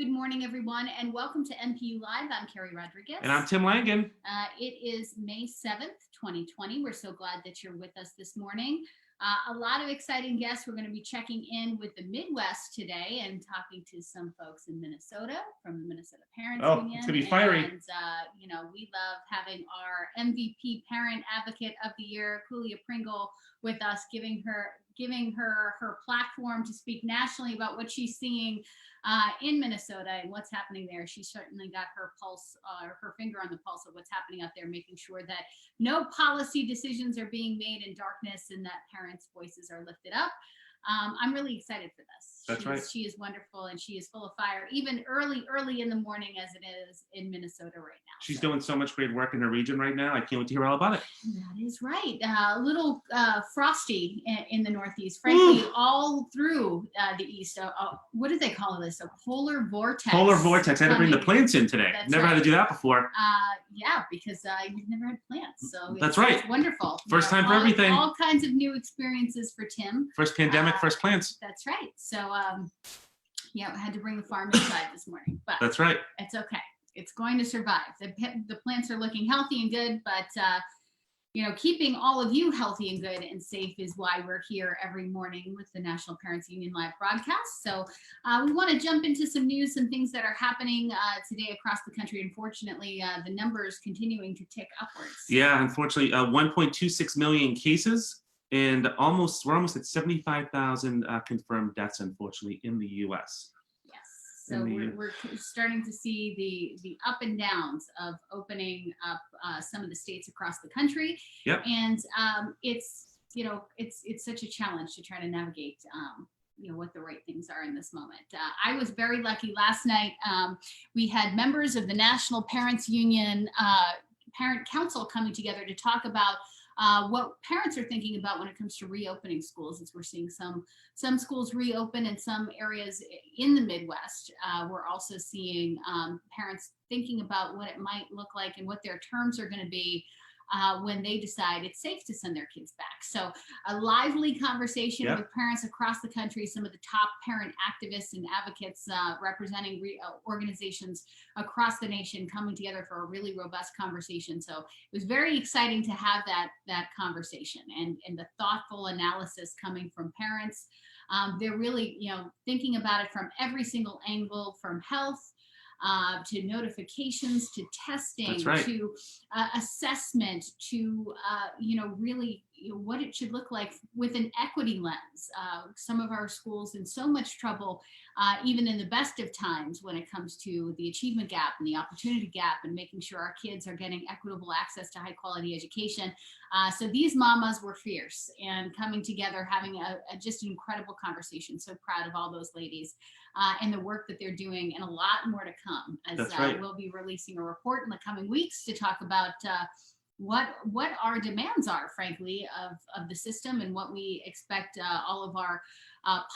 Good morning, everyone, and welcome to NPU Live. I'm Keri Rodriguez. And I'm Tim Langen. It is May 7th, 2020. We're so glad that you're with us this morning. A lot of exciting guests. We're going to be checking in with the Midwest today and talking to some folks in Minnesota from the Minnesota Parents Union. It's going to be fiery. And, we love having our MVP Parent Advocate of the Year, Khulia Pringle, with us, giving her platform to speak nationally about what she's seeing in Minnesota and what's happening there. She's certainly got her pulse, her finger on the pulse of what's happening out there, making sure that no policy decisions are being made in darkness and that parents' voices are lifted up. I'm really excited for this. That's right. She is wonderful and she is full of fire, even early in the morning as it is in Minnesota right now. She's doing so much great work in her region right now. I can't wait to hear all about it. That is right. A little frosty in the Northeast, frankly, all through the East. What do they call this? A polar vortex. Polar vortex. I had to bring the plants in today. Never had to do that before. Yeah, because you've never had plants. So that's right. It's wonderful. First time for everything. All kinds of new experiences for Tim. First pandemic, first plants. That's right. So, I had to bring the farm inside this morning. But that's right. It's okay. It's going to survive. The plants are looking healthy and good, but keeping all of you healthy and good and safe is why we're here every morning with the National Parents Union live broadcast. So we want to jump into some news, some things that are happening today across the country. Unfortunately, the numbers continuing to tick upwards. Yeah, unfortunately, 1.26 million cases and we're almost at 75,000 confirmed deaths, unfortunately, in the U.S. So we're starting to see the up and downs of opening up some of the states across the country. Yep. And it's such a challenge to try to navigate what the right things are in this moment. I was very lucky last night. We had members of the National Parents Union Parent Council coming together to talk about what parents are thinking about when it comes to reopening schools, as we're seeing some schools reopen in some areas in the Midwest. We're also seeing parents thinking about what it might look like and what their terms are going to be when they decide it's safe to send their kids back. So a lively conversation with parents across the country, some of the top parent activists and advocates representing organizations across the nation coming together for a really robust conversation. So it was very exciting to have that conversation and the thoughtful analysis coming from parents. They're really, thinking about it from every single angle, from health to notifications, to testing, to assessment, to really what it should look like with an equity lens. Some of our schools in so much trouble, even in the best of times, when it comes to the achievement gap and the opportunity gap and making sure our kids are getting equitable access to high quality education. So these mamas were fierce and coming together, having just an incredible conversation. So proud of all those ladies and the work that they're doing, and a lot more to come, as we'll be releasing a report in the coming weeks to talk about what our demands are, frankly, of the system, and what we expect all of our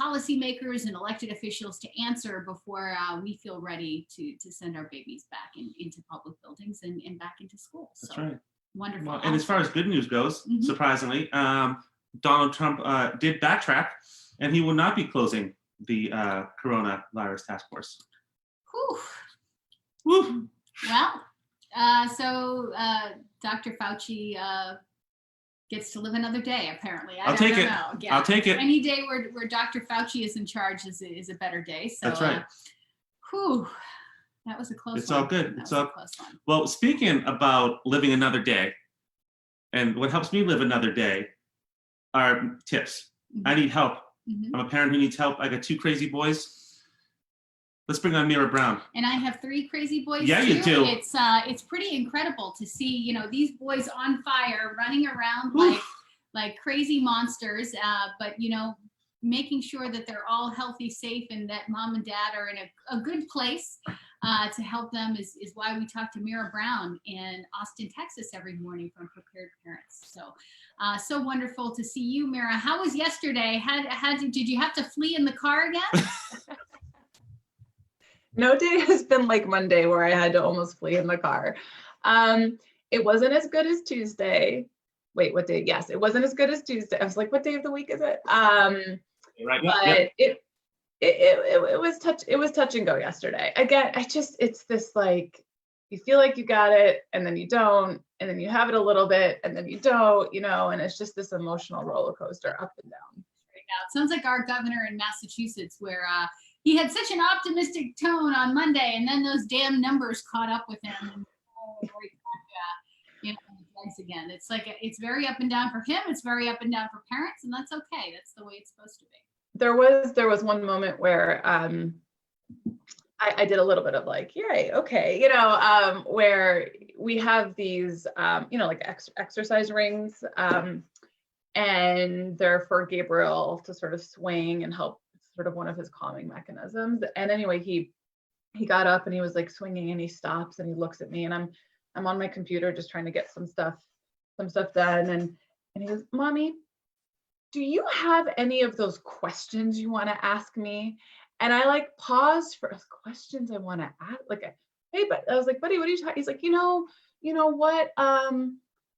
policymakers and elected officials to answer before we feel ready to send our babies back into public buildings and back into schools. That's right. Wonderful. Well, and as far as good news goes, surprisingly, Donald Trump did backtrack, and he will not be closing the coronavirus task force. Whew. Woo. Well, so Dr. Fauci gets to live another day, apparently. I'll take it. I'll take it. Any day where Dr. Fauci is in charge is a better day. So, that's right. That was a close one. It's all good. It's all close one. Well, speaking about living another day, and what helps me live another day are tips. I need help. I'm a parent who needs help. I got 2 crazy boys. Let's bring on Mira Brown. And I have 3 crazy boys. Yeah, too. You do. It's pretty incredible to see, these boys on fire, running around like crazy monsters. But making sure that they're all healthy, safe, and that mom and dad are in a good place to help them is why we talk to Mira Brown in Austin, Texas every morning from Prepared Parents. So wonderful to see you, Mira. How was yesterday? Did you have to flee in the car again? No day has been like Monday, where I had to almost flee in the car. It wasn't as good as Tuesday. Wait, what day? Yes, it wasn't as good as Tuesday. I was like, what day of the week is it? Right. But it was touch and go yesterday. Again, it's this like, you feel like you got it and then you don't, and then you have it a little bit and then you don't, and it's just this emotional roller coaster up and down. Right now, it sounds like our governor in Massachusetts, where he had such an optimistic tone on Monday, and then those damn numbers caught up with him, and once again, it's like it's very up and down for him. It's very up and down for parents, and that's okay. That's the way it's supposed to be. There was one moment where I did a little bit of like, yay, okay, where we have these, like exercise rings, and they're for Gabriel to sort of swing and help, sort of one of his calming mechanisms. And anyway, he got up and he was like swinging, and he stops and he looks at me, and I'm on my computer just trying to get some stuff done, and he goes, "Mommy, do you have any of those questions you want to ask me?" And I like paused for questions I want to ask, like, hey, but I was like, buddy, what are you talking? He's like,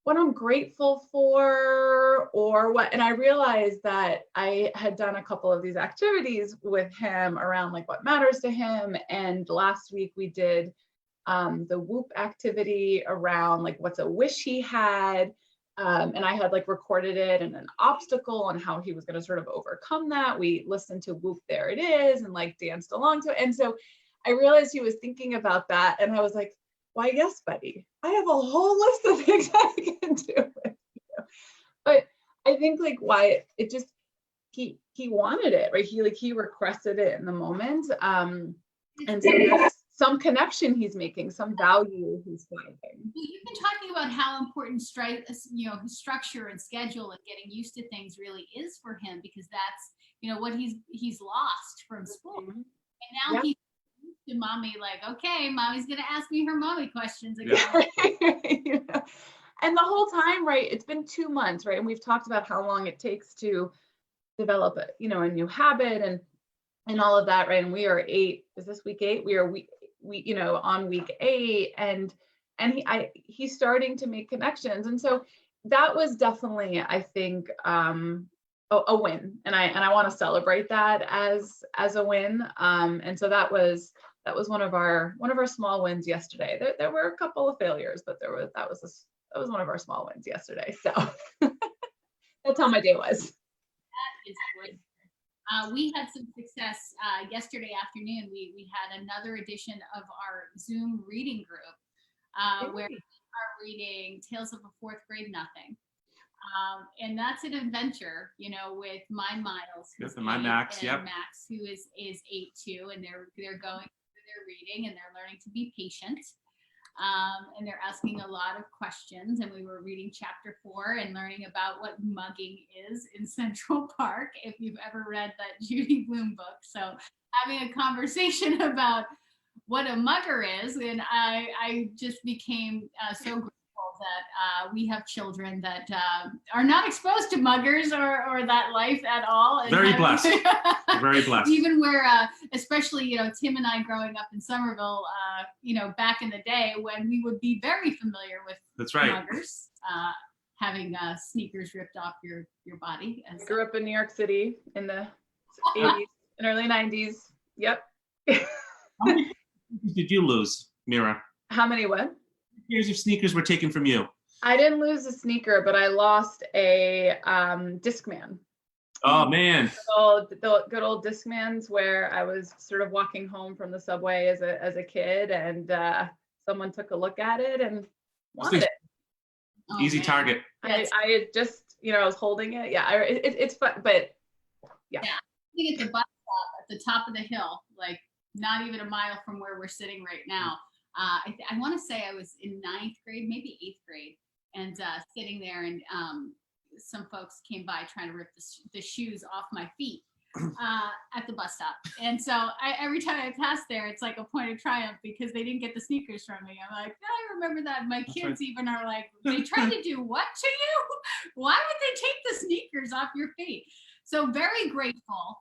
what I'm grateful for, or what. And I realized that I had done a couple of these activities with him around like what matters to him. And last week we did the Whoop activity around like what's a wish he had. And I had like recorded it and an obstacle and how he was going to sort of overcome that. We listened to Whoop, There It Is, and like danced along to it. And so I realized he was thinking about that. And I was like, why, yes, buddy, I have a whole list of things I can do with you. But I think like why it just, he wanted it, right? He requested it in the moment. And so there's some connection he's making, some value he's finding. You've been talking about how important structure and schedule and getting used to things really is for him, because that's what he's lost from school. And now he's used to mommy, like, okay, mommy's gonna ask me her mommy questions again. And the whole time, right, it's been 2 months, right? And we've talked about how long it takes to develop a new habit and all of that, right? And we are 8, is this week 8? We are on week 8, and he's starting to make connections. And so that was definitely, I think, a win. And I want to celebrate that as a win. And so that was one of our small wins yesterday. There were a couple of failures, but that was one of our small wins yesterday. So that's how my day was. That is great. We had some success yesterday afternoon. We had another edition of our Zoom reading group where we are reading Tales of a Fourth Grade Nothing. And that's an adventure, with my Miles, who's my Max, and Max, who is 8 too, and they're going through their reading and they're learning to be patient. And they're asking a lot of questions, and we were reading chapter 4 and learning about what mugging is in Central Park, if you've ever read that Judy Blume book. So having a conversation about what a mugger is, and I just became so grateful that we have children that are not exposed to muggers or that life at all. And very blessed. Very blessed. Even where, especially, Tim and I growing up in Somerville, back in the day when we would be very familiar with muggers, having sneakers ripped off your body. I grew up in New York City in the 80s and early 90s. Yep. How many did you lose, Mira? How many what? Pairs of sneakers were taken from you. I didn't lose a sneaker, but I lost a Discman. Oh man! The good old Discmans, where I was sort of walking home from the subway as a kid, and someone took a look at it and wanted it. Oh, easy man. target. I had just, I was holding it. Yeah, it's fun, but yeah. I think it's a bus stop at the top of the hill, like not even a mile from where we're sitting right now. I want to say I was in 9th grade, maybe 8th grade, and sitting there, and some folks came by trying to rip the shoes off my feet at the bus stop. And so every time I pass there, it's like a point of triumph because they didn't get the sneakers from me. I'm like, I remember that. My kids even are like, they tried to do what to you? Why would they take the sneakers off your feet? So very grateful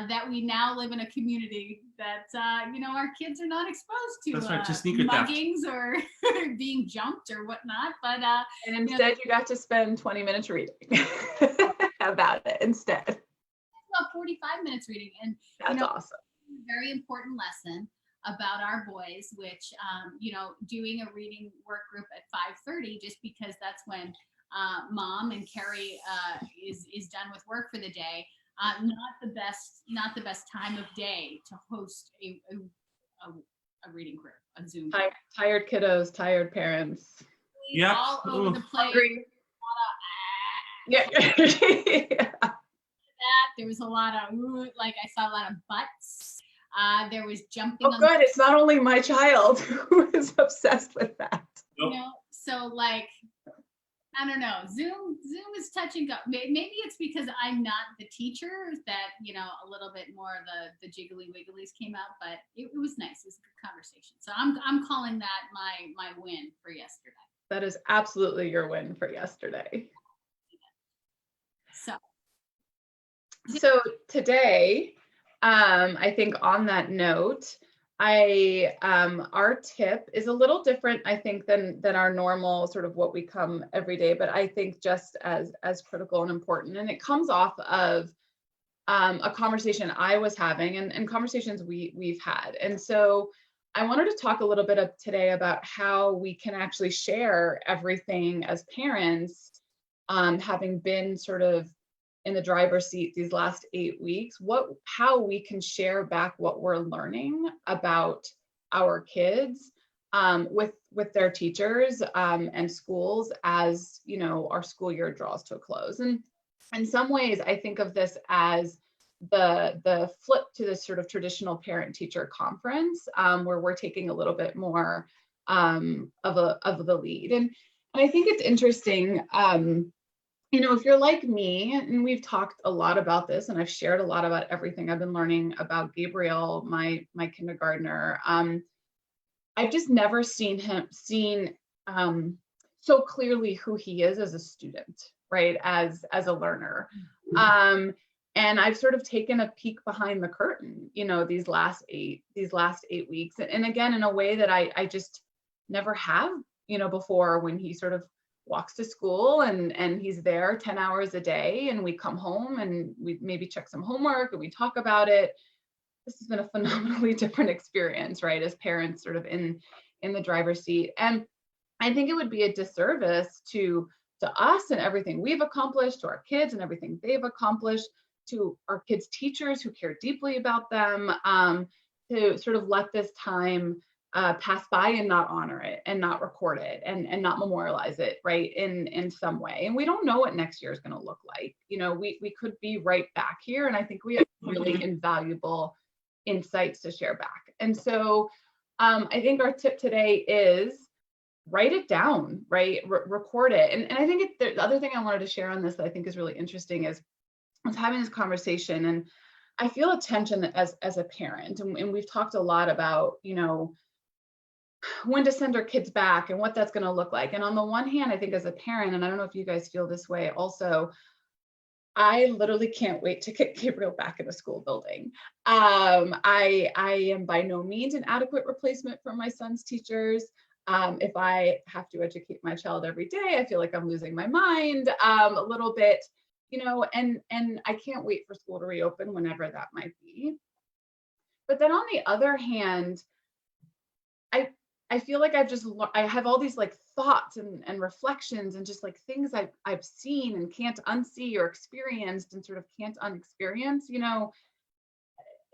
that we now live in a community that, our kids are not exposed to, That's right, to sneaker muggings or being jumped or whatnot. But and instead, you got to spend 20 minutes reading about it instead. about 45 minutes reading. And That's awesome. very important lesson about our boys, which doing a reading work group at 5:30, just because that's when mom and Keri is done with work for the day. Not the best time of day to host a reading group, a Zoom group. Tired kiddos, tired parents. Yeah. All over the place. Hungry. Yeah. There was a lot of like I saw a lot of butts. There was jumping. Oh, good. It's not only my child who is obsessed with that. So like, I don't know. Zoom is touch and go. Maybe it's because I'm not the teacher that a little bit more of the jiggly wigglies came out, but it was nice. It was a good conversation. So I'm calling that my win for yesterday. That is absolutely your win for yesterday. So today, I think on that note, our tip is a little different, I think, than our normal sort of what we come every day, but I think just as critical and important. And it comes off of a conversation I was having and conversations we've had. And so I wanted to talk a little bit today about how we can actually share everything as parents, having been sort of in the driver's seat these last 8 weeks, how we can share back what we're learning about our kids with their teachers and schools as our school year draws to a close. And in some ways, I think of this as the flip to this sort of traditional parent-teacher conference, where we're taking a little bit more of the lead. And I think it's interesting. If you're like me, and we've talked a lot about this, and I've shared a lot about everything I've been learning about Gabriel, my kindergartner. I've just never seen so clearly who he is as a student, right? As a learner. And I've sort of taken a peek behind the curtain, these last 8 weeks. And again, in a way that I just never have, before, when he sort of walks to school and he's there 10 hours a day, and we come home and we maybe check some homework and we talk about it. This has been a phenomenally different experience, right? As parents sort of in the driver's seat. And I think it would be a disservice to us and everything we've accomplished, to our kids and everything they've accomplished, to our kids' teachers who care deeply about them, to sort of let this time pass by and not honor it and not record it and not memorialize it, right, in some way. And we don't know what next year is going to look like. We could be right back here, and I think we have really invaluable insights to share back. And so I think our tip today is write it down, right? Record it. And I think the other thing I wanted to share on this that I think is really interesting is I was having this conversation, and I feel a tension as a parent, and we've talked a lot about, when to send our kids back and what that's going to look like. And on the one hand, I think as a parent, and I don't know if you guys feel this way also, I literally can't wait to get Gabriel back in the school building. I am by no means an adequate replacement for my son's teachers. If I have to educate my child every day, I feel like I'm losing my mind a little bit, and I can't wait for school to reopen whenever that might be. But then on the other hand, I feel like I have all these like thoughts and reflections and just like things I've seen and can't unsee or experienced and sort of can't unexperience,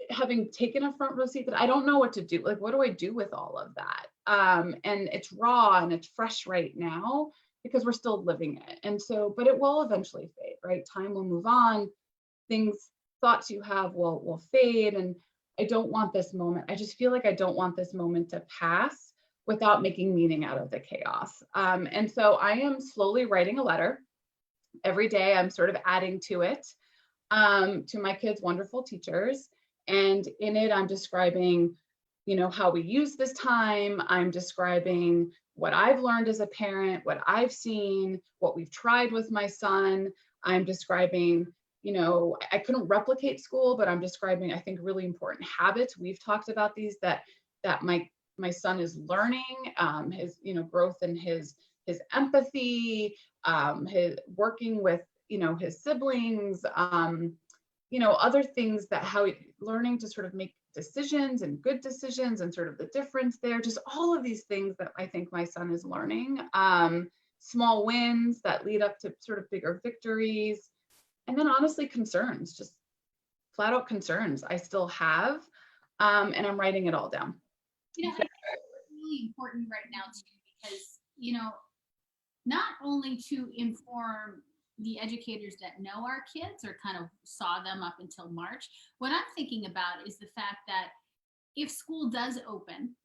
having taken a front row seat, that I don't know what to do. Like, what do I do with all of that? And it's raw and it's fresh right now because we're still living it. And so, but it will eventually fade, right? Time will move on. Thoughts you have will fade. And I don't want this moment. I just feel like I don't want this moment to pass without making meaning out of the chaos. And so I am slowly writing a letter. Every day I'm sort of adding to it, to my kids' wonderful teachers. And in it, I'm describing, how we use this time. I'm describing what I've learned as a parent, what I've seen, what we've tried with my son. I'm describing, I couldn't replicate school, but I'm describing, I think, really important habits. We've talked about these that my son is learning, his, growth in his empathy, his working with, his siblings, other things that learning to sort of make decisions and good decisions and sort of the difference there, just all of these things that I think my son is learning. Small wins that lead up to sort of bigger victories. And then honestly, concerns, just flat out concerns I still have. And I'm writing it all down. I think it's really important right now too, because, not only to inform the educators that know our kids or kind of saw them up until March, what I'm thinking about is the fact that if school does open,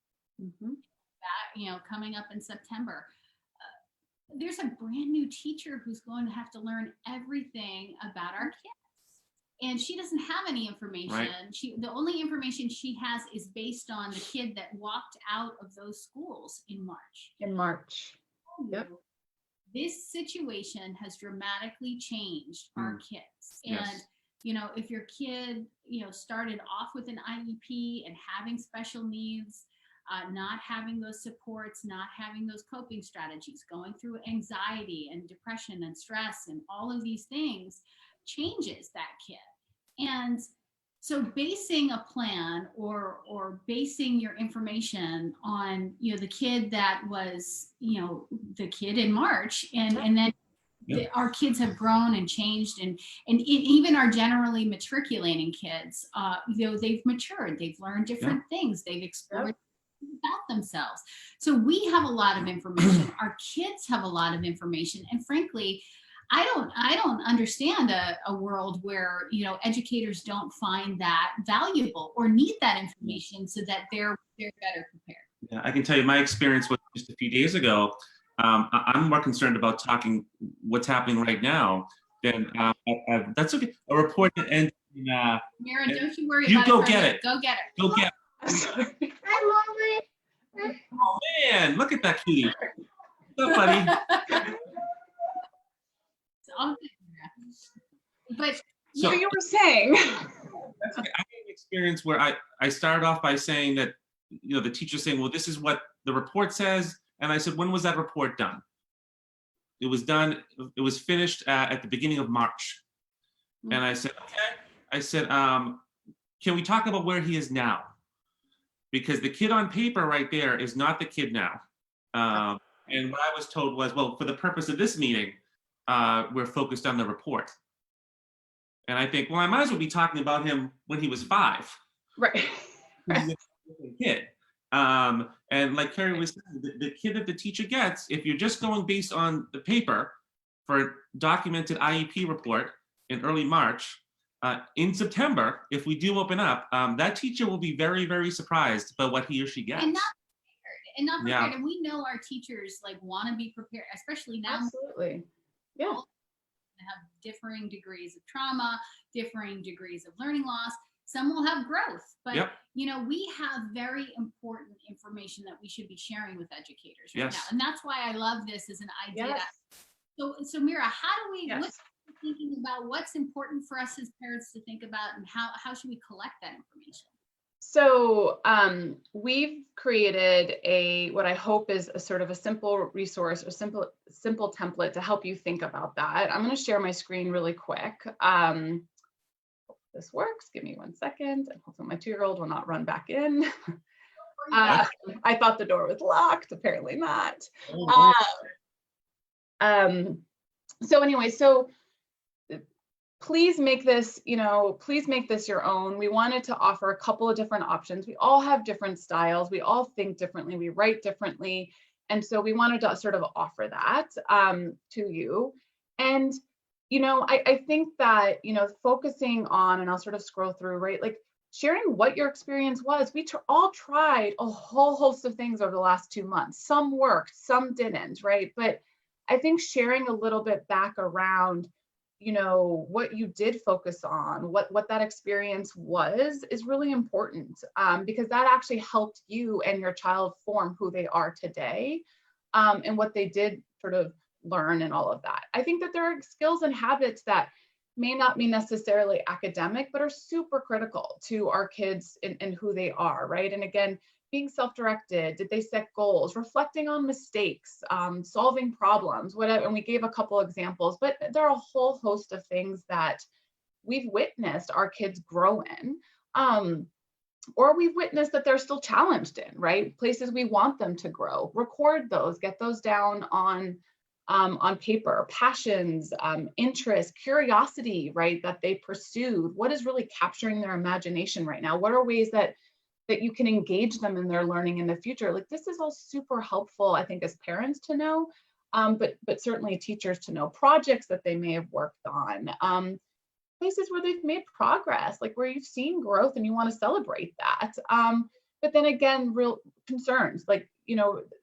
coming up in September, there's a brand new teacher who's going to have to learn everything about our kids. And she doesn't have any information. Right. The only information she has is based on the kid that walked out of those schools in March. Yep. This situation has dramatically changed our kids. And, if your kid, started off with an IEP and having special needs, not having those supports, not having those coping strategies, going through anxiety and depression and stress and all of these things changes that kid. And so basing a plan or basing your information on, the kid that was, the kid in March and then our kids have grown and changed and even our generally matriculating kids, they've matured, they've learned different things, they've explored about themselves. So we have a lot of information. Our kids have a lot of information. And frankly, I don't understand a world where, educators don't find that valuable or need that information so that they're better prepared. Yeah, I can tell you my experience was just a few days ago. I'm more concerned about talking what's happening right now than that's okay. A report that ends in, Mara, don't you worry you about go it. Get it. Go get it. Go get it. Oh man, look at that cutie. What's up, buddy? But so you were saying that's okay. I had an experience where I started off by saying that the teacher saying, well, this is what the report says, and I said, when was that report done? It was finished at the beginning of March. And I said, okay. I said, can we talk about where he is now? Because the kid on paper right there is not the kid now. And what I was told was, well, for the purpose of this meeting, we're focused on the report. And I think, well, I might as well be talking about him when he was 5. Right. He's a kid. And like Keri was saying, the kid that the teacher gets, if you're just going based on the paper for a documented IEP report in early March, in September, if we do open up, that teacher will be very, very surprised by what he or she gets. And not prepared. And we know our teachers want to be prepared, especially now. Absolutely. Yeah. Have differing degrees of trauma, differing degrees of learning loss. Some will have growth, but we have very important information that we should be sharing with educators right now. And that's why I love this as an idea. So Mira, how do we look thinking about what's important for us as parents to think about, and how should we collect that information? So we've created what I hope is a sort of a simple resource or simple template to help you think about that. I'm going to share my screen really quick. This works. Give me 1 second. I'm hoping my 2-year-old will not run back in. I thought the door was locked. Apparently not. So anyway, please make this, your own. We wanted to offer a couple of different options. We all have different styles. We all think differently. We write differently. And so we wanted to sort of offer that to you. And, I think that, focusing on, and I'll sort of scroll through, right? Like sharing what your experience was. We all tried a whole host of things over the last 2 months. Some worked, some didn't, right? But I think sharing a little bit back around what you did focus on, what that experience was, is really important because that actually helped you and your child form who they are today and what they did sort of learn and all of that. I think that there are skills and habits that may not be necessarily academic, but are super critical to our kids and who they are, right? And again, being self-directed, did they set goals, reflecting on mistakes, solving problems, whatever. And we gave a couple examples, but there are a whole host of things that, we've witnessed our kids grow in, or we've witnessed that they're still challenged in, right? Places we want them to grow. Record those, get those down on paper, passions, interest, curiosity, right, that they pursued. What is really capturing their imagination right now? What are ways that you can engage them in their learning in the future? Like, this is all super helpful, I think, as parents to know, but certainly teachers to know. Projects that they may have worked on, places where they've made progress, like where you've seen growth and you want to celebrate that. But then again, real concerns, like,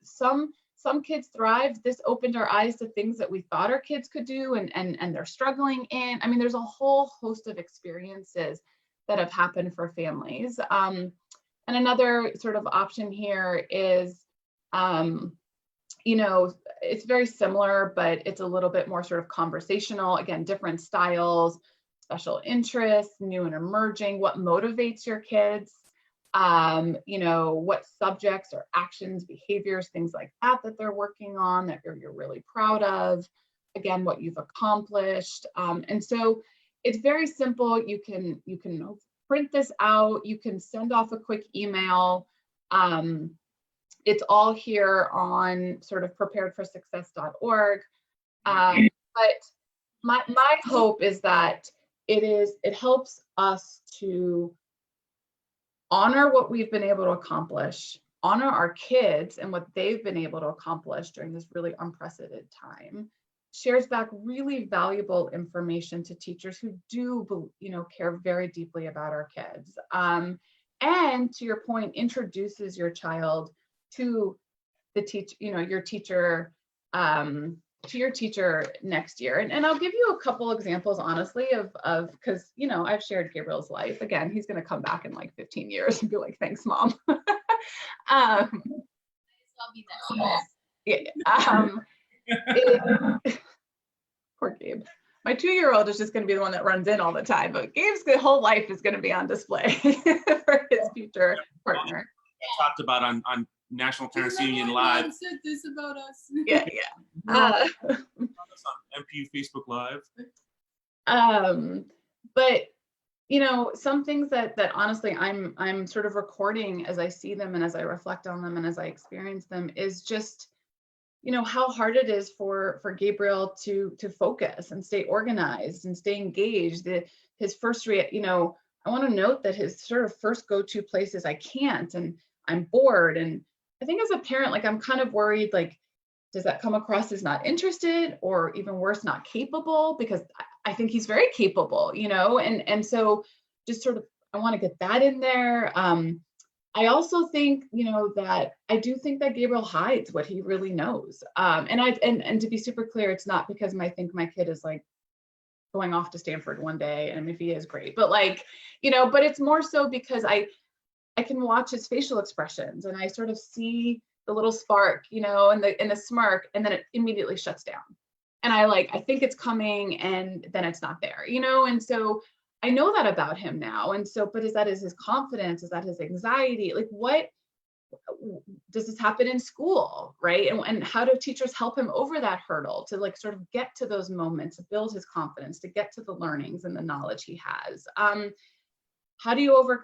some kids thrived. This opened our eyes to things that we thought our kids could do, and they're struggling in. I mean, there's a whole host of experiences that have happened for families. And another sort of option here is, it's very similar, but it's a little bit more sort of conversational. Again, different styles, special interests, new and emerging, what motivates your kids, what subjects or actions, behaviors, things like that they're working on that you're really proud of. Again, what you've accomplished. And so it's very simple. You can print this out. You can send off a quick email. It's all here on sort of preparedforsuccess.org. But my hope is that it helps us to honor what we've been able to accomplish, honor our kids and what they've been able to accomplish during this really unprecedented time, shares back really valuable information to teachers who do, care very deeply about our kids. And to your point, introduces your child to your teacher, to your teacher next year. And I'll give you a couple examples, honestly, of because, I've shared Gabriel's life. Again, he's going to come back in like 15 years and be like, thanks, Mom. I'll be that. Poor Gabe. My 2-year-old is just going to be the one that runs in all the time, but Gabe's whole life is going to be on display for his future partner. Talked about on National Parents Union Live. Said this about us. Yeah. On NPU Facebook Live. But some things that honestly I'm sort of recording as I see them and as I reflect on them and as I experience them is just how hard it is for Gabriel to focus and stay organized and stay engaged. His first I want to note that his sort of first go-to place is I can't, and I'm bored. And I think as a parent, like, I'm kind of worried, like, does that come across as not interested, or even worse, not capable? Because I think he's very capable, and so just sort of, I want to get that in there. I also think, that I do think that Gabriel hides what he really knows. And to be super clear, it's not because I think my kid is like going off to Stanford one day, and if he is, great, but but it's more so because I can watch his facial expressions and I sort of see the little spark, and the smirk, and then it immediately shuts down. And I think it's coming, and then it's not there, and so I know that about him now. And so, but is that his confidence? Is that his anxiety? Like, what does this happen in school, right? And how do teachers help him over that hurdle to sort of get to those moments, to build his confidence, to get to the learnings and the knowledge he has? How do you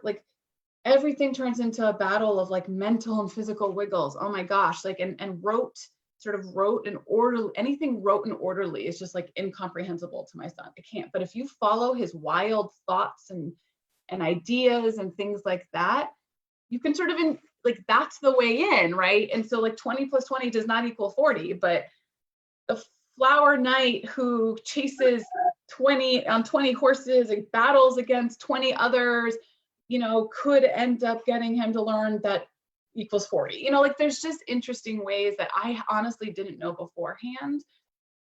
everything turns into a battle of mental and physical wiggles. Oh my gosh, and wrote and orderly, anything wrote and orderly is just incomprehensible to my son. I can't. But if you follow his wild thoughts and ideas and things like that, you can sort of that's the way in, right? And so 20 plus 20 does not equal 40, but the flower knight who chases 20 horses and battles against 20 others, could end up getting him to learn that equals 40. There's just interesting ways that I honestly didn't know beforehand,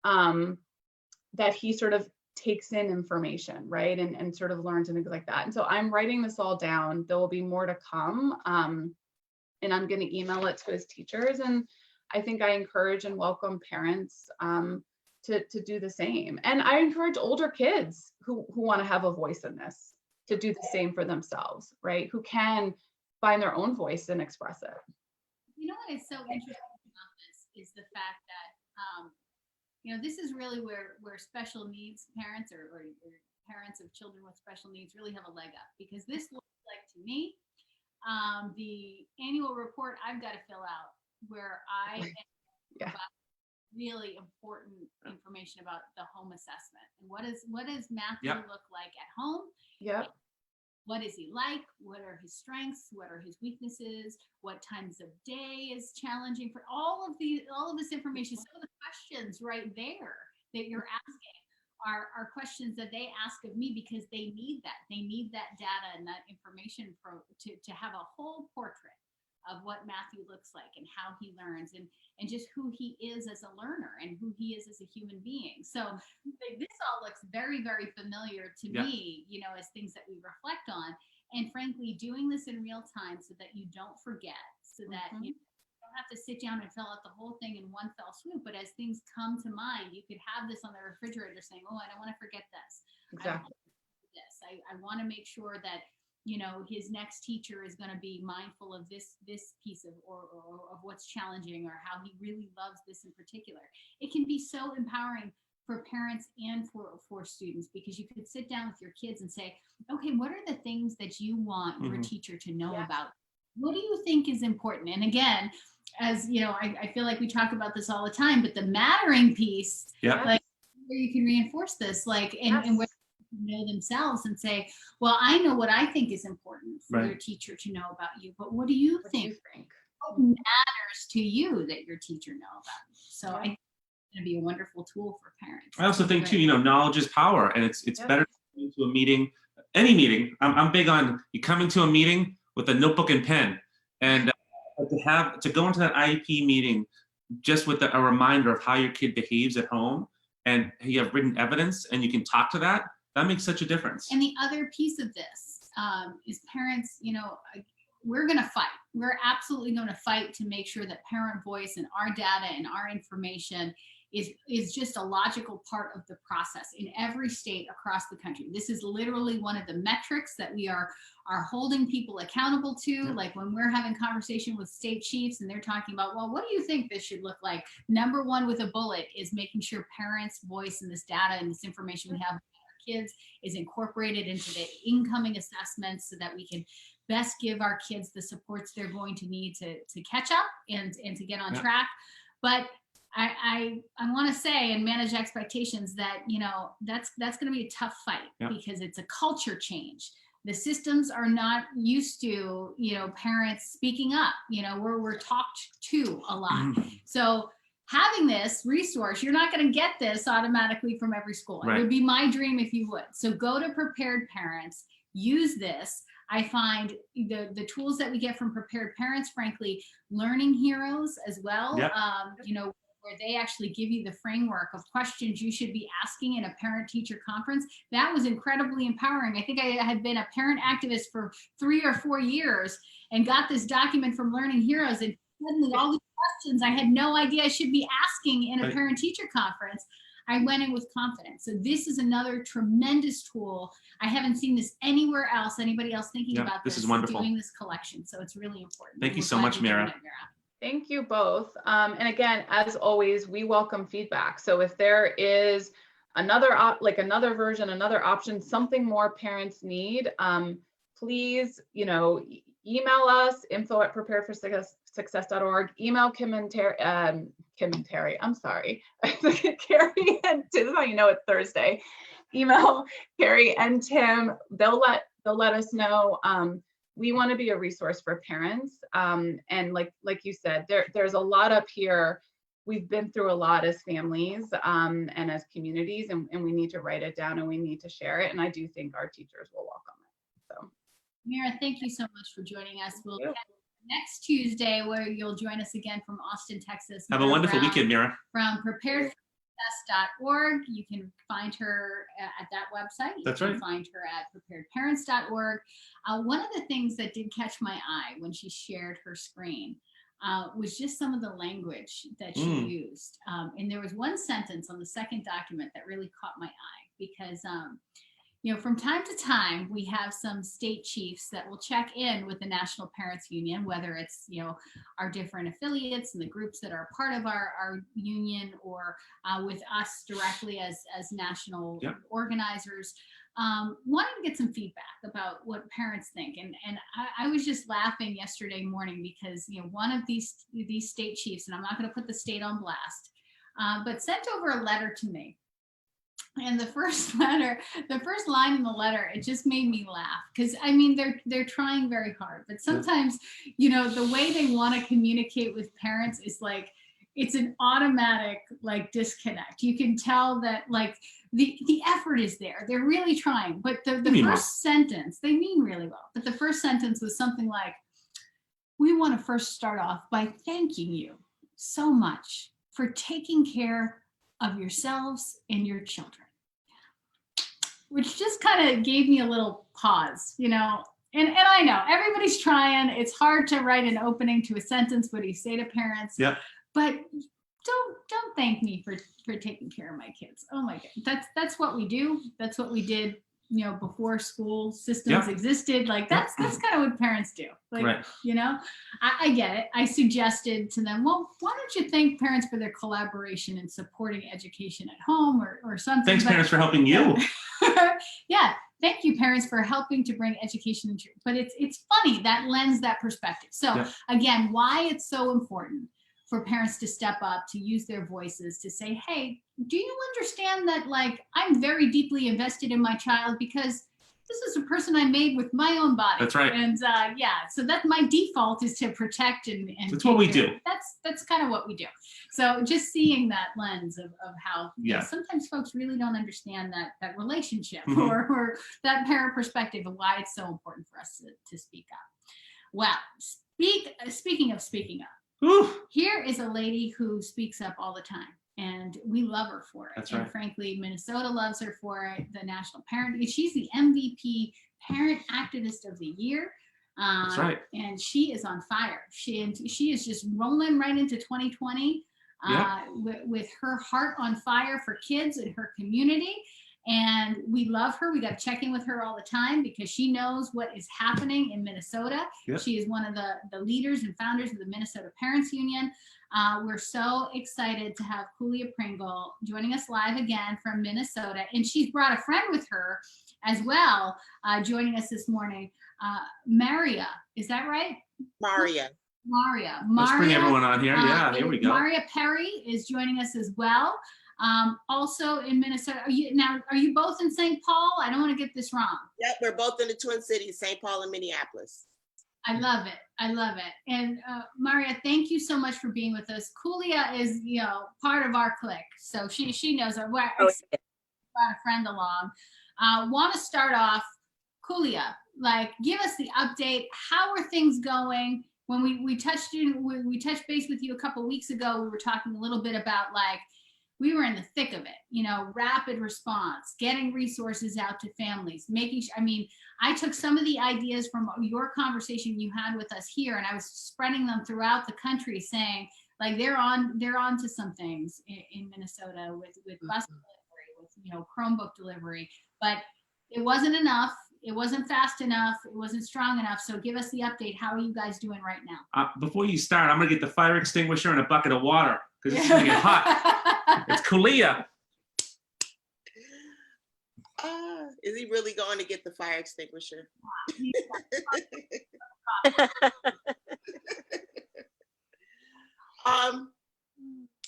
that he sort of takes in information, right? And sort of learns and things like that. And so I'm writing this all down. There will be more to come. And I'm going to email it to his teachers. And I think I encourage and welcome parents to do the same. And I encourage older kids who want to have a voice in this to do the same for themselves, right? Who can find their own voice and express it. What is so interesting about this is the fact that, this is really where special needs parents or parents of children with special needs really have a leg up, because this looks like to me the annual report I've got to fill out where I Yeah. about really important information about the home assessment and what does Matthew Yep. look like at home? Yep. What is he like? What are his strengths? What are his weaknesses? What times of day is challenging for all of this information? Some of the questions right there that you're asking are questions that they ask of me because they need that. They need that data and that information to have a whole portrait of what Matthew looks like and how he learns and just who he is as a learner and who he is as a human being. So this all looks very, very familiar to me, you know, as things that we reflect on. And frankly, doing this in real time so that you don't forget, so that you don't have to sit down and fill out the whole thing in one fell swoop. But as things come to mind, you could have this on the refrigerator saying, oh, I don't want to forget this. Exactly. I want to make sure that, you know, his next teacher is going to be mindful of this piece of or of what's challenging or how he really loves this in particular. It can be so empowering for parents and for students, because you could sit down with your kids and say, okay, what are the things that you want your teacher to know about? What do you think is important? And again, as you know, I feel like we talk about this all the time, but the mattering piece, like where you can reinforce this, like, and where know themselves and say, well, I know what I think is important for your teacher to know about you, but what do you think? What matters to you that your teacher know about you? So I think it's going to be a wonderful tool for parents. I also think too, you know, knowledge is power, and it's better to come into a meeting, any meeting. I'm big on you come into a meeting with a notebook and pen, and to go into that IEP meeting just with a reminder of how your kid behaves at home, and you have written evidence, and you can talk to that. That makes such a difference. And the other piece of this is parents, you know, we're going to fight. We're absolutely going to fight to make sure that parent voice and our data and our information is just a logical part of the process in every state across the country. This is literally one of the metrics that we are holding people accountable to. Like when we're having conversation with state chiefs and they're talking about, well, what do you think this should look like? Number one with a bullet is making sure parents' voice and this data and this information we have kids is incorporated into the incoming assessments so that we can best give our kids the supports they're going to need to catch up and to get on track. But I want to say and manage expectations that, you know, that's going to be a tough fight because it's a culture change. The systems are not used to, you know, parents speaking up, you know, we're talked to a lot. So having this resource, you're not going to get this automatically from every school. It would be my dream if you would. So go to Prepared Parents, use this. I find the tools that we get from Prepared Parents, frankly, learning heroes as well, you know, where they actually give you the framework of questions you should be asking in a parent-teacher conference. That was incredibly empowering. I think I had been a parent activist for 3 or 4 years and got this document from Learning Heroes, and suddenly all these questions I had no idea I should be asking in a parent-teacher conference, I went in with confidence. So this is another tremendous tool. I haven't seen this anywhere else, anybody else thinking about this is wonderful. Doing this collection. So it's really important. Thank you so much, Mira. Thank you both. And again, as always, we welcome feedback. So if there is another version, another option, something more parents need, please, you know, email us, info@preparedforsuccess.org, email Kim and Keri, I'm sorry, Keri and Tim, this is how you know it's Thursday. Email Keri and Tim, they'll let us know. We want to be a resource for parents. And like you said, there's a lot up here. We've been through a lot as families and as communities, and we need to write it down and we need to share it. And I do think our teachers will welcome it. So, Mira, thank you so much for joining us. We'll catch you next Tuesday, where you'll join us again from Austin, Texas. Have a wonderful weekend, Mira. From preparedforsuccess.org. You can find her at that website. You can find her at preparedparents.org. One of the things that did catch my eye when she shared her screen was just some of the language that she used. And there was one sentence on the second document that really caught my eye because you know, from time to time, we have some state chiefs that will check in with the National Parents Union, whether it's, you know, our different affiliates and the groups that are part of our union, or with us directly as national organizers. wanted to get some feedback about what parents think. And I was just laughing yesterday morning because, one of these state chiefs, and I'm not going to put the state on blast, but sent over a letter to me. And the first line in the letter, it just made me laugh because they're trying very hard, but sometimes, the way they want to communicate with parents is like, it's an automatic disconnect. You can tell that the effort is there. They're really trying, but the first sentence, they mean really well. But the first sentence was something like, "We want to first start off by thanking you so much for taking care of yourselves and your children," which just kind of gave me a little pause, And I know everybody's trying. It's hard to write an opening to a sentence. What do you say to parents? Yeah. But don't thank me for taking care of my kids. Oh my God, that's what we do. That's what we did, before school systems existed. That's kind of what parents do. Right. I get it. I suggested to them, well, why don't you thank parents for their collaboration in supporting education at home or something. Thanks, parents, for helping you. Yeah. Thank you, parents, for helping to bring education into. But it's funny that lends that perspective. So again, why it's so important for parents to step up, to use their voices, to say, hey, do you understand that I'm very deeply invested in my child because this is a person I made with my own body. That's right. And so that my default is to protect and that's what we do. That's kind of what we do. So just seeing that lens of how sometimes folks really don't understand that relationship or that parent perspective of why it's so important for us to speak up. Well, speaking of speaking up, here is a lady who speaks up all the time, and we love her for it. That's right. And frankly, Minnesota loves her for it. The National Parent, she's the MVP Parent Activist of the Year. That's right. And she is on fire. She is just rolling right into 2020 with her heart on fire for kids in her community. And we love her. We got to check in with her all the time because she knows what is happening in Minnesota. Yep. She is one of the leaders and founders of the Minnesota Parents Union. We're so excited to have Khulia Pringle joining us live again from Minnesota. And she's brought a friend with her as well, joining us this morning. Maria, is that right? Maria. Let's bring everyone on here. Here we go. Maria Perry is joining us as well. Also in Minnesota. Are you both in St. Paul? I don't want to get this wrong. Yep, we're both in the Twin Cities, St. Paul and Minneapolis. I love it. And Maria, thank you so much for being with us. Khulia is, part of our clique. So she knows her. Brought a friend along. Want to start off, Khulia, give us the update. How are things going? When we touched base with you a couple of weeks ago, we were talking a little bit about we were in the thick of it, rapid response, getting resources out to families, I took some of the ideas from your conversation you had with us here, and I was spreading them throughout the country saying, they're on to some things in Minnesota with bus delivery, with, Chromebook delivery, but it wasn't enough. It wasn't fast enough. It wasn't strong enough. So give us the update. How are you guys doing right now? Before you start, I'm going to get the fire extinguisher and a bucket of water because it's going to get hot. It's Khulia. Is he really going to get the fire extinguisher?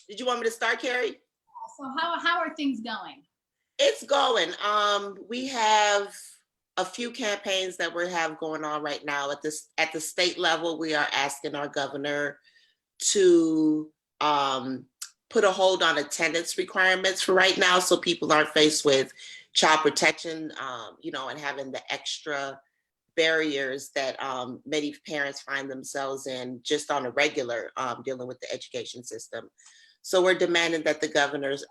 Did you want me to start, Keri? So how are things going? It's going. We have a few campaigns that we have going on right now at the state level. We are asking our governor to put a hold on attendance requirements for right now, so people aren't faced with child protection, and having the extra barriers that many parents find themselves in just on a regular dealing with the education system. So we're demanding that the governors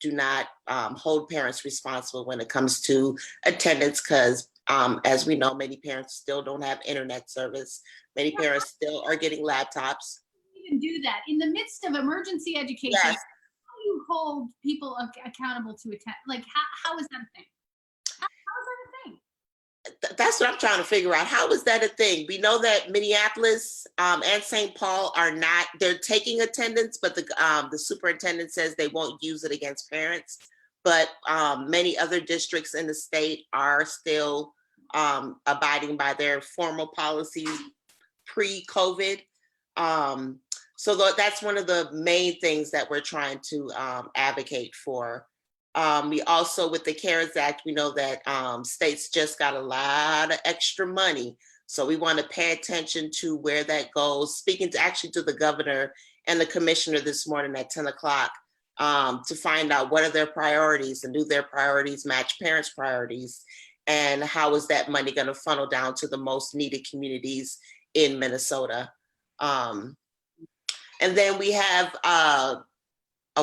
do not hold parents responsible when it comes to attendance, because as we know, many parents still don't have internet service. Many parents still are getting laptops. Even do that in the midst of emergency education. Yes. How do you hold people accountable to attend? How is that a thing? How is that a thing? That's what I'm trying to figure out. How is that a thing? We know that Minneapolis and St. Paul they're taking attendance, but the superintendent says they won't use it against parents. but many other districts in the state are still abiding by their formal policies pre-COVID. So that's one of the main things that we're trying to advocate for. We also, with the CARES Act, we know that states just got a lot of extra money. So we want to pay attention to where that goes. Speaking to the governor and the commissioner this morning at 10 o'clock to find out what are their priorities and do their priorities match parents' priorities, and how is that money going to funnel down to the most needed communities in Minnesota. And then we have a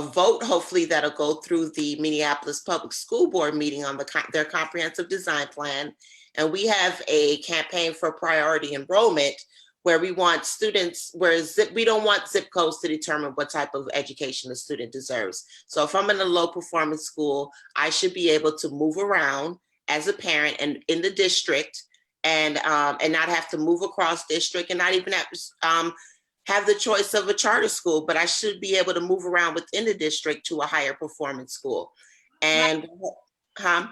vote, hopefully, that'll go through the Minneapolis Public School Board meeting on their comprehensive design plan. And we have a campaign for priority enrollment where we want students, we don't want zip codes to determine what type of education a student deserves. So if I'm in a low performance school, I should be able to move around as a parent and in the district and not have to move across district and not even have the choice of a charter school, but I should be able to move around within the district to a higher performance school. And the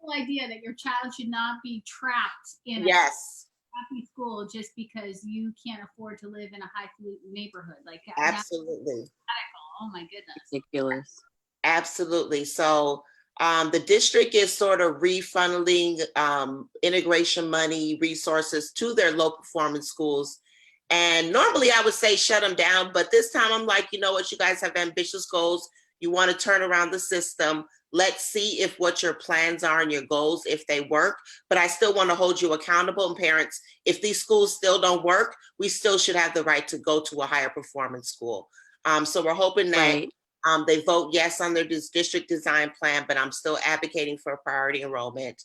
whole idea that your child should not be trapped in yes, a crappy school just because you can't afford to live in a highfalutin neighborhood. Like absolutely. Oh my goodness. Ridiculous. Absolutely. So the district is sort of refunneling integration money, resources to their low performance schools. And normally I would say shut them down, but this time I'm like, you know what, you guys have ambitious goals. You want to turn around the system. Let's see if what your plans are and your goals, if they work, but I still want to hold you accountable. And parents, if these schools still don't work, we still should have the right to go to a higher performance school. So we're hoping that they vote yes on their district design plan, but I'm still advocating for priority enrollment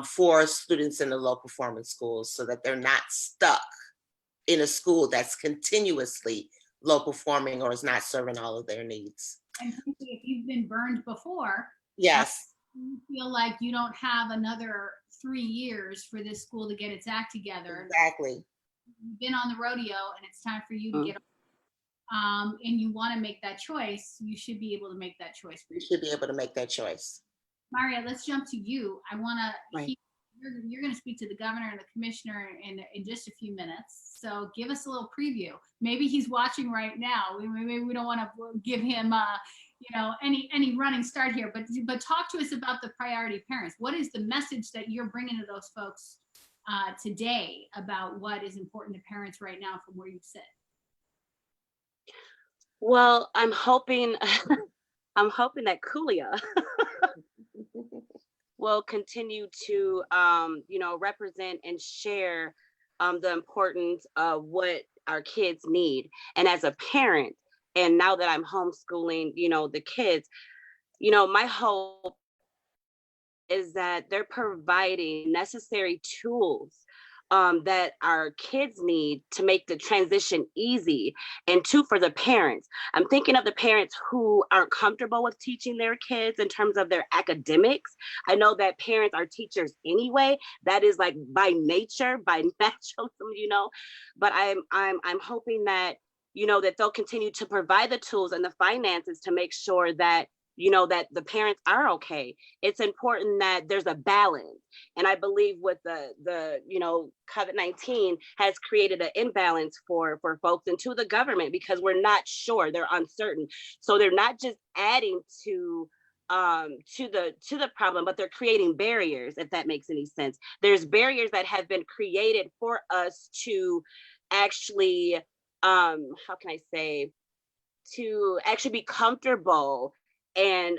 for students in the low performance schools so that they're not stuck in a school that's continuously low performing or is not serving all of their needs. And if you've been burned before, yes, you feel like you don't have another 3 years for this school to get its act together. Exactly. You've been on the rodeo and it's time for you to get and you want to make that choice, you should be able to make that choice. You should be able to make that choice. Maria, let's jump to you. I want to you're going to speak to the governor and the commissioner in just a few minutes. So give us a little preview. Maybe he's watching right now. Maybe we don't want to give him, any running start here. But talk to us about the priority parents. What is the message that you're bringing to those folks today about what is important to parents right now from where you sit? Well, I'm hoping that Khulia will continue to, represent and share the importance of what our kids need. And as a parent, and now that I'm homeschooling, the kids, my hope is that they're providing necessary tools that our kids need to make the transition easy, and for the parents. I'm thinking of the parents who aren't comfortable with teaching their kids in terms of their academics. I know that parents are teachers anyway. That is like by nature, by natural, but I'm hoping that, that they'll continue to provide the tools and the finances to make sure that that the parents are okay. It's important that there's a balance. And I believe with the COVID-19 has created an imbalance for folks and to the government, because we're not sure, they're uncertain. So they're not just adding to the problem, but they're creating barriers, if that makes any sense. There's barriers that have been created for us to actually, to actually be comfortable and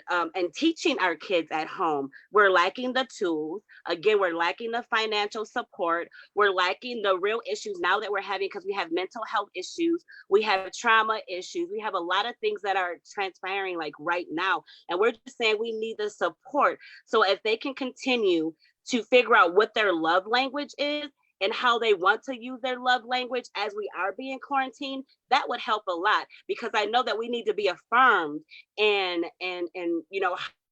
teaching our kids at home. We're lacking the tools. Again, we're lacking the financial support. We're lacking the real issues now that we're having, because we have mental health issues. We have trauma issues. We have a lot of things that are transpiring like right now. And we're just saying we need the support. So if they can continue to figure out what their love language is and how they want to use their love language as we are being quarantined, that would help a lot, because I know that we need to be affirmed and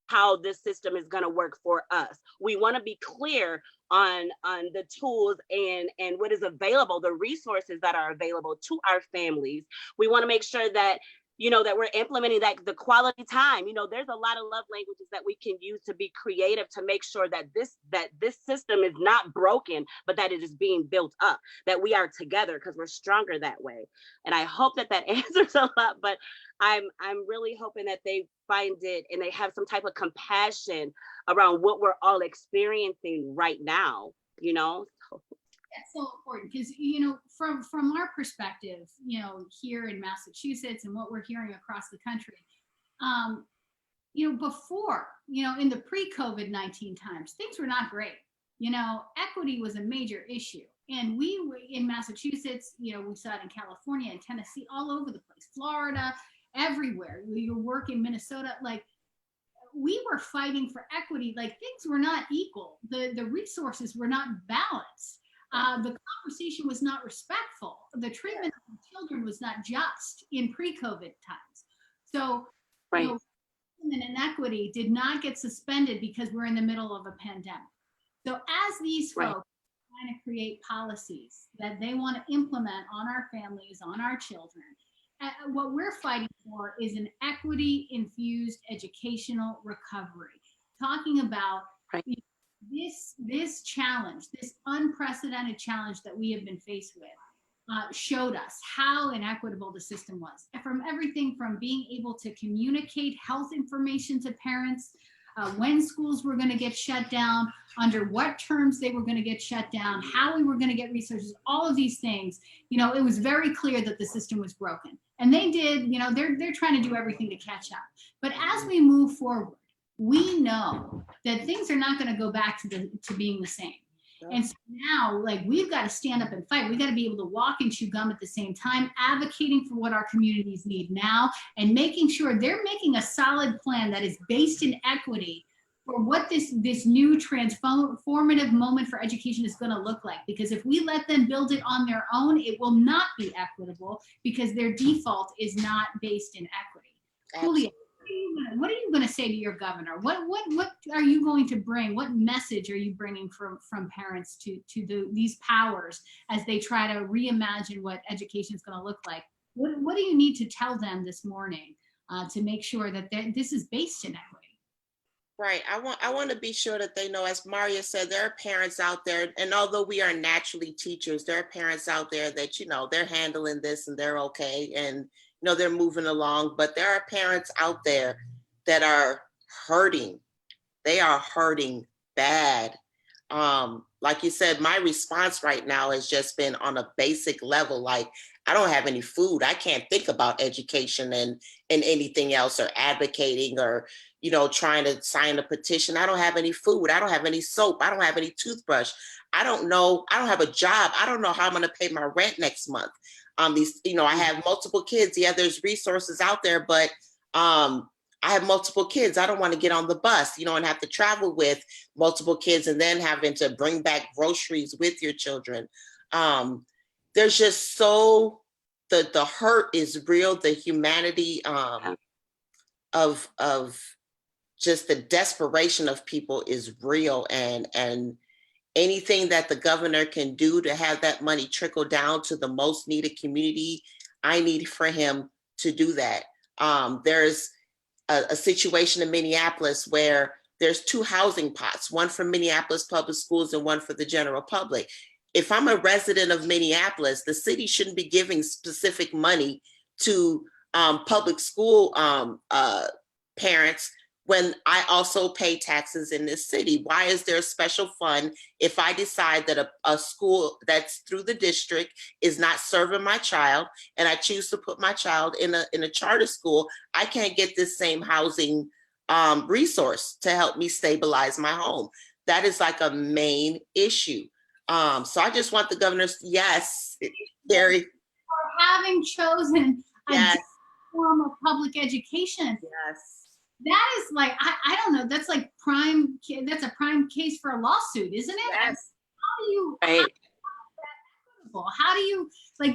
how this system is going to work for us. We want to be clear on the tools and what is available, the resources that are available to our families. We want to make sure that that we're implementing that the quality time. There's a lot of love languages that we can use to be creative to make sure that this system is not broken, but that it is being built up, that we are together because we're stronger that way. And I hope that answers a lot, but I'm really hoping that they find it and they have some type of compassion around what we're all experiencing right now. That's so important because, from our perspective, here in Massachusetts and what we're hearing across the country, before, in the pre-COVID-19 times, things were not great. Equity was a major issue. And we in Massachusetts, we saw it in California and Tennessee, all over the place, Florida, everywhere. You work in Minnesota, like we were fighting for equity, like things were not equal. The resources were not balanced. The conversation was not respectful. The treatment of children was not just in pre-COVID times. So, right. Inequity did not get suspended because we're in the middle of a pandemic. So as these folks are trying to create policies that they want to implement on our families, on our children, what we're fighting for is an equity-infused educational recovery. Talking about this challenge, this unprecedented challenge that we have been faced with, showed us how inequitable the system was. From everything from being able to communicate health information to parents, when schools were going to get shut down, under what terms they were going to get shut down, how we were going to get resources, all of these things, it was very clear that the system was broken. And they did, they're trying to do everything to catch up. But as we move forward, we know that things are not going to go back to being the same. And so now, we've got to stand up and fight. We've got to be able to walk and chew gum at the same time, advocating for what our communities need now, and making sure they're making a solid plan that is based in equity for what this new transformative moment for education is going to look like. Because if we let them build it on their own, it will not be equitable because their default is not based in equity. Khulia, what are you going to say to your governor? What are you going to bring? What message are you bringing from parents to these powers as they try to reimagine what education is going to look like? What do you need to tell them this morning to make sure that this is based in equity? Right. I want to be sure that they know, as Maria said, there are parents out there, and although we are naturally teachers, there are parents out there that, they're handling this and they're okay. And they're moving along, but there are parents out there that are hurting. They are hurting bad. Like you said, my response right now has just been on a basic level. Like, I don't have any food. I can't think about education and anything else, or advocating, or, trying to sign a petition. I don't have any food. I don't have any soap. I don't have any toothbrush. I don't know. I don't have a job. I don't know how I'm going to pay my rent next month. I have multiple kids. Yeah, there's resources out there, but I have multiple kids. I don't want to get on the bus, and have to travel with multiple kids and then having to bring back groceries with your children. There's just the hurt is real. The humanity of just the desperation of people is real, and anything that the governor can do to have that money trickle down to the most needed community, I need for him to do that. There's a situation in Minneapolis where there's 2 housing pots, one for Minneapolis public schools and one for the general public. If I'm a resident of Minneapolis, the city shouldn't be giving specific money to public school parents when I also pay taxes in this city. Why is there a special fund if I decide that a school that's through the district is not serving my child, and I choose to put my child in a charter school? I can't get this same housing resource to help me stabilize my home. That is like a main issue. So I just want the governors, yes, Keri. For having chosen a form of public education. Yes. That is I don't know, that's a prime case for a lawsuit, isn't it? Yes. How do you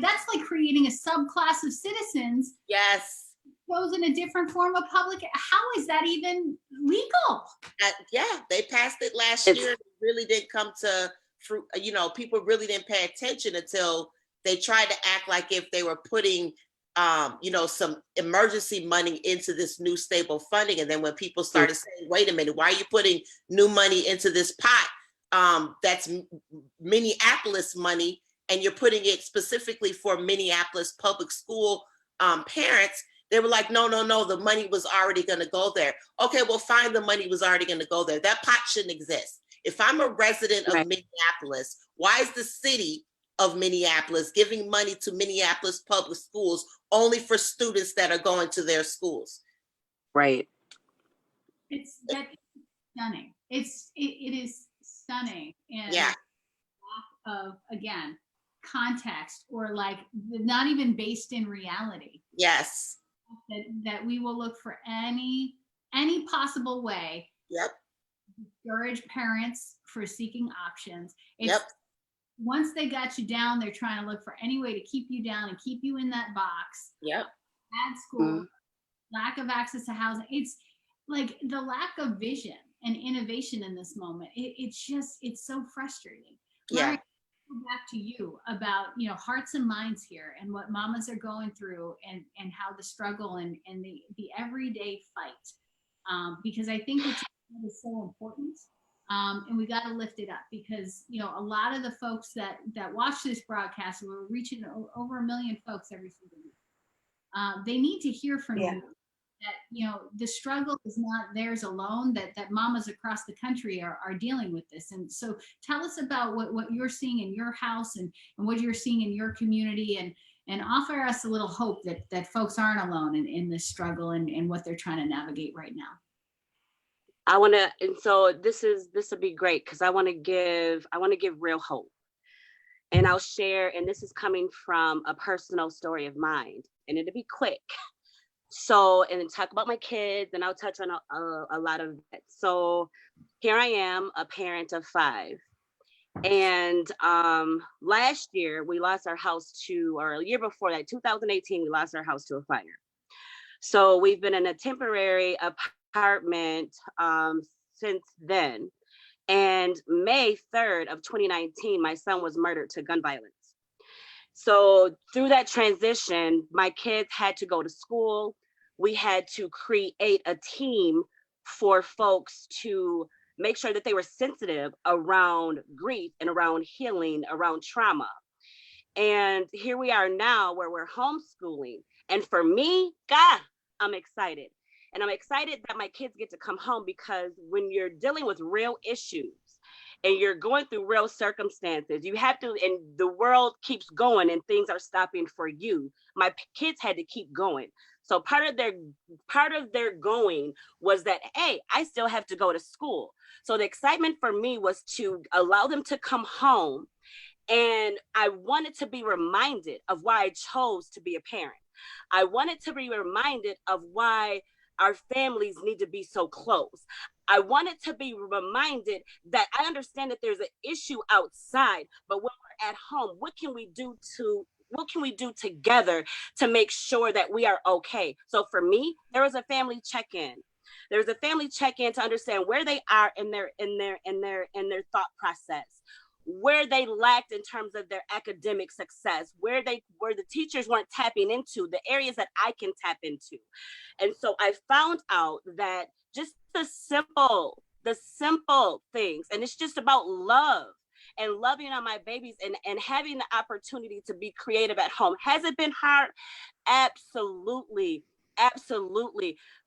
that's like creating a subclass of citizens. Yes. Chosen a different form of public. How is that even legal? They passed it last year. It really didn't come to fruit. People really didn't pay attention until they tried to act like if they were putting some emergency money into this new stable funding. And then when people started saying, wait a minute, why are you putting new money into this pot? That's Minneapolis money, and you're putting it specifically for Minneapolis public school parents. They were like, no, the money was already going to go there. Okay, well, fine, the money was already going to go there. That pot shouldn't exist. If I'm a resident of Minneapolis, why is the city of Minneapolis giving money to Minneapolis public schools only for students that are going to their schools? Right. It's stunning. It is stunning. And yeah. lack of, again, context, or like not even based in reality. Yes. That we will look for any possible way. Yep. To discourage parents for seeking options. It's, yep. Once they got you down, they're trying to look for any way to keep you down and keep you in that box. Yep. Bad school, lack of access to housing. It's like the lack of vision and innovation in this moment. It's so frustrating. Yeah. Mari, back to you about hearts and minds here and what mamas are going through and how the struggle and the everyday fight, because I think what you said is so important, and we got to lift it up, because a lot of the folks that watch this broadcast, we're reaching over 1 million folks every single week. They need to hear from you that the struggle is not theirs alone, that mamas across the country are dealing with this. And so tell us about what you're seeing in your house and what you're seeing in your community, and offer us a little hope that folks aren't alone in this struggle and what they're trying to navigate right now. And so this will be great, because I want to give real hope. And I'll share, and this is coming from a personal story of mine, and it'll be quick. So, and then talk about my kids, and I'll touch on a lot of it. So here I am, a parent of 5. And last year we lost our house or a year before that, 2018, we lost our house to a fire. So we've been in a temporary apartment since then. And May 3rd of 2019, my son was murdered to gun violence. So through that transition, my kids had to go to school. We had to create a team for folks to make sure that they were sensitive around grief and around healing, around trauma. And here we are now where we're homeschooling. And for me, God, I'm excited. And I'm excited that my kids get to come home, because when you're dealing with real issues, and you're going through real circumstances, you have to, and the world keeps going and things are stopping for you. My kids had to keep going. So part of their going was that, hey, I still have to go to school. So the excitement for me was to allow them to come home. And I wanted to be reminded of why I chose to be a parent. I wanted to be reminded of why our families need to be so close. I wanted to be reminded that I understand that there's an issue outside, but when we're at home, what can we do together to make sure that we are okay? So for me, there was a family check-in. There's a family check-in to understand where they are in their thought process, where they lacked in terms of their academic success, where the teachers weren't tapping into, the areas that I can tap into. And so I found out that just the simple things, and it's just about love and loving on my babies and having the opportunity to be creative at home. Has it been hard? Absolutely.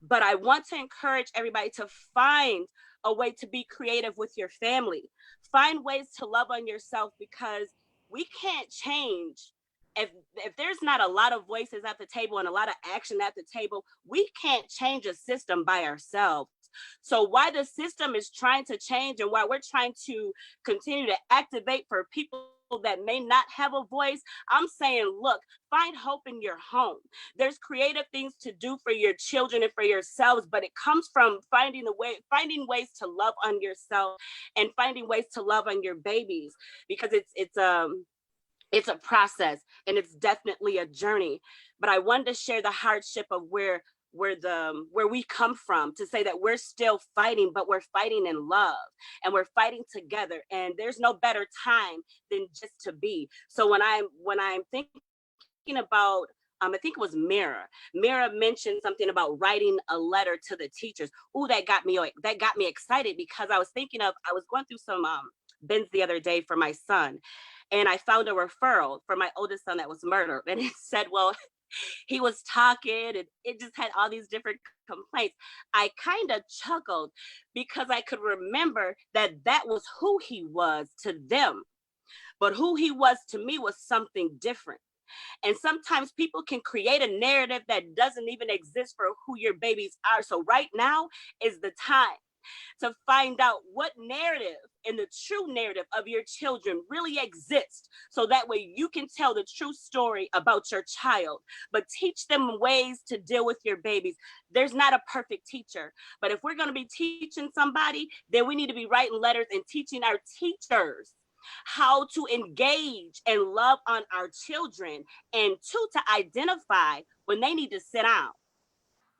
But I want to encourage everybody to find a way to be creative with your family. Find ways to love on yourself, because we can't change. If there's not a lot of voices at the table and a lot of action at the table, we can't change a system by ourselves. So while the system is trying to change, and while we're trying to continue to activate for people that may not have a voice, I'm saying, look, find hope in your home. There's creative things to do for your children and for yourselves, but it comes from finding ways to love on yourself and finding ways to love on your babies, because it's a process, and it's definitely a journey. But I wanted to share the hardship of where we come from, to say that we're still fighting, but we're fighting in love, and we're fighting together, and there's no better time than just to be. So when I'm thinking about I think it was Mira. Mira mentioned something about writing a letter to the teachers. Ooh, that got me excited, because I was going through some bins the other day for my son, and I found a referral for my oldest son that was murdered, and it said, well, he was talking, and it just had all these different complaints. I kind of chuckled because I could remember that was who he was to them, but who he was to me was something different. And sometimes people can create a narrative that doesn't even exist for who your babies are. So right now is the time to find out what narrative and the true narrative of your children really exists, so that way you can tell the true story about your child, but teach them ways to deal with your babies. There's not a perfect teacher, but if we're going to be teaching somebody, then we need to be writing letters and teaching our teachers how to engage and love on our children, and two, to identify when they need to sit down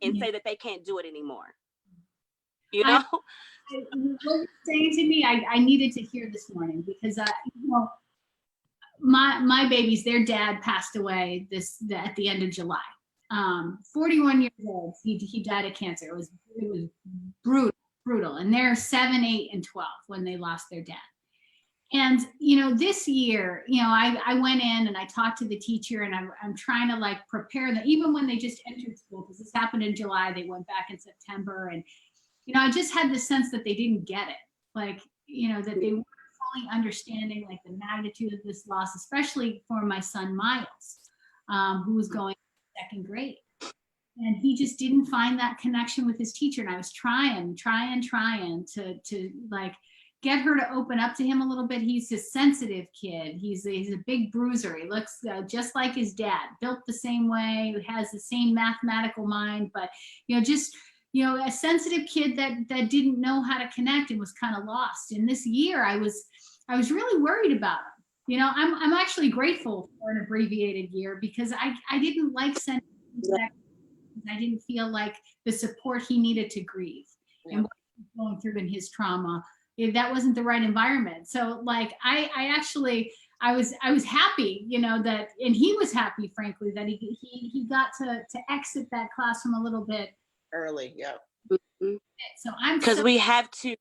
and say that they can't do it anymore. You know, what you're saying to me, I needed to hear this morning, because my babies, their dad passed away at the end of July. 41 years old, he died of cancer. It was brutal, and they're 7, 8, and 12 when they lost their dad. And, this year, I went in and I talked to the teacher, and I'm trying to like prepare them, even when they just entered school, because this happened in July, they went back in September. And, I just had the sense that they didn't get it. Like, that they weren't fully understanding like the magnitude of this loss, especially for my son, Miles, who was going second grade. And he just didn't find that connection with his teacher. And I was trying to like, get her to open up to him a little bit. He's a sensitive kid. He's a big bruiser. He looks just like his dad, built the same way, has the same mathematical mind, but a sensitive kid that didn't know how to connect and was kind of lost. And this year I was really worried about him. I'm actually grateful for an abbreviated year, because I didn't like sending him back. I didn't feel like the support he needed to grieve and what he was going through in his trauma. That wasn't the right environment. So like, I was happy, that, and he was happy, frankly, that he got to exit that classroom a little bit early. Yeah. Mm-hmm. So I'm, because we have to,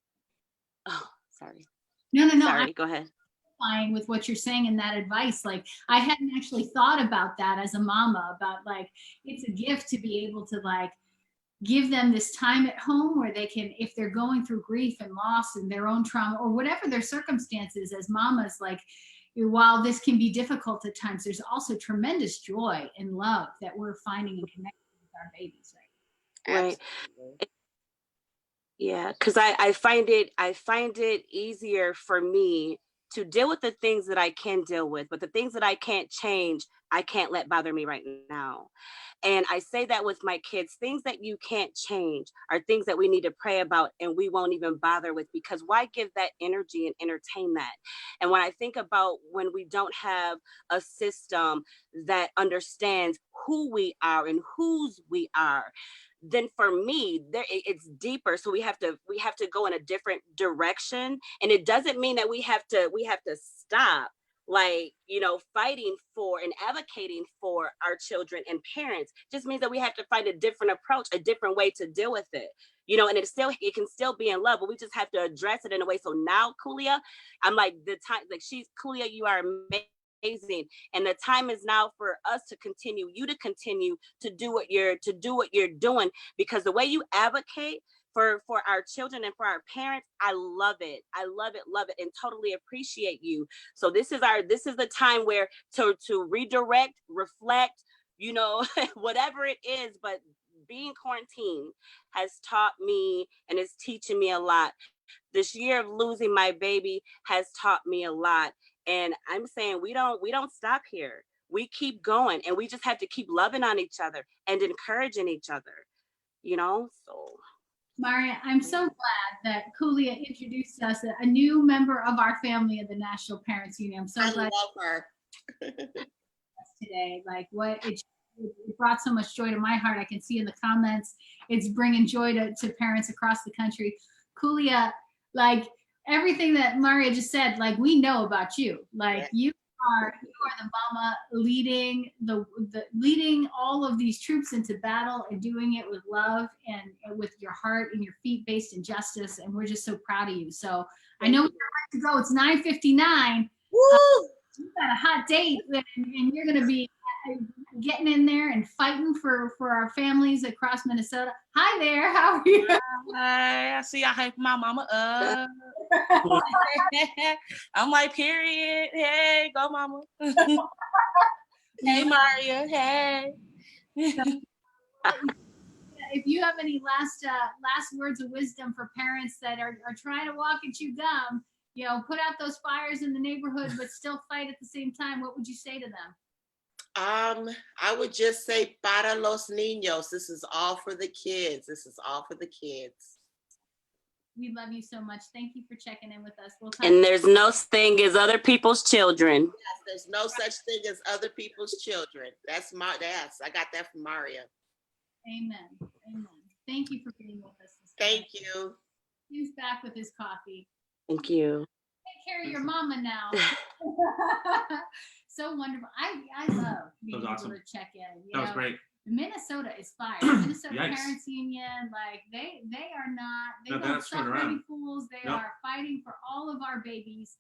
oh, sorry. No. Sorry, go ahead. Fine with what you're saying and that advice. Like, I hadn't actually thought about that as a mama, about like, it's a gift to be able to like, give them this time at home where they can, if they're going through grief and loss and their own trauma or whatever their circumstances as mamas, like, while this can be difficult at times, there's also tremendous joy and love that we're finding and connecting with our babies. Right. Yeah, because I find it easier for me to deal with the things that I can deal with, but the things that I can't change, I can't let bother me right now. And I say that with my kids, things that you can't change are things that we need to pray about, and we won't even bother with, because why give that energy and entertain that? And when I think about when we don't have a system that understands who we are and whose we are, then for me, it's deeper. So we have to go in a different direction. And it doesn't mean that we have to stop, like, fighting for and advocating for our children and parents. Just means that we have to find a different approach, a different way to deal with it. And it can still be in love, but we just have to address it in a way. So now, Khulia, I'm like, Khulia, you are amazing. And the time is now for us to continue to do what you're doing, because the way you advocate for our children and for our parents, I love it, and totally appreciate you. So this is the time where to redirect, reflect, whatever it is. But being quarantined has taught me and is teaching me a lot. This year of losing my baby has taught me a lot. And I'm saying we don't stop here. We keep going, and we just have to keep loving on each other and encouraging each other, so. Maria, I'm so glad that Khulia introduced us, a new member of our family of the National Parents Union. I'm so glad. I love her. Today, like, what it brought so much joy to my heart. I can see in the comments, it's bringing joy to parents across the country. Khulia, like, everything that Maria just said, like, we know about you. Like, you are the mama leading leading all of these troops into battle and doing it with love and with your heart and your feet based in justice. And we're just so proud of you. So I know we have to go. It's 9:59. Woo! You've got a hot date, and you're going to be getting in there and fighting for our families across Minnesota. Hi there. How are you? Hi, I see y'all hyping my mama up. I'm like, period. Hey, go mama. Hey, Maria. Hey. If you have any last words of wisdom for parents that are trying to walk and chew gum, put out those fires in the neighborhood, but still fight at the same time, what would you say to them? I would just say, para los niños. This is all for the kids. This is all for the kids. We love you so much. Thank you for checking in with us. And there's no thing as other people's children. Yes, there's no such thing as other people's children. I got that from Maria. Amen. Amen. Thank you for being with us. Thank you. He's back with his coffee. Thank you. Take care of your mama now. So wonderful. I love being able to check in. That was great. Minnesota is fire. Minnesota Yikes. Parents Union, like they are not, they No, don't that's turn suffer any around. fools. They Nope. are fighting for all of our babies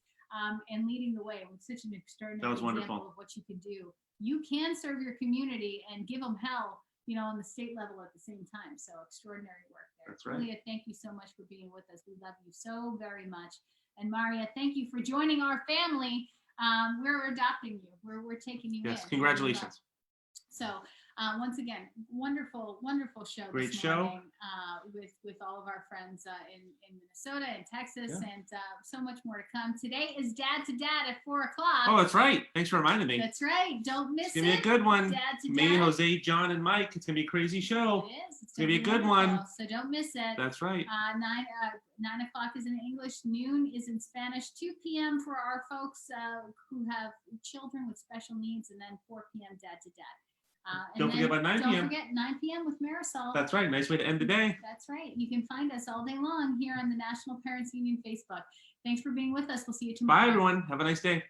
and leading the way with such an extraordinary That was example wonderful. of what you can do. You can serve your community and give them hell, on the state level at the same time. So extraordinary work there. That's right. Khulia, thank you so much for being with us. We love you so very much. And Maria, thank you for joining our family. We're adopting you. We're taking you in. Yes, congratulations. So once again, wonderful show. Great this show. morning, with all of our friends in Minnesota and Texas, and so much more to come. Today is Dad to Dad at 4:00. Oh, that's right. Thanks for reminding me. That's right. Don't miss It's gonna be a it. good one. Dad to Me, Dad. Jose, John, and Mike. It's gonna be a crazy show. It is. It's gonna be a good wonderful. one. So don't miss it. That's right. 9 o'clock is in English, noon is in Spanish, 2 p.m. for our folks who have children with special needs, and then 4 p.m. Dad to Dad. Don't forget about 9 Don't p.m. forget 9 p.m. with Marisol. That's right. Nice way to end the day. That's right. You can find us all day long here on the National Parents Union Facebook. Thanks for being with us. We'll see you tomorrow. Bye, everyone. Have a nice day.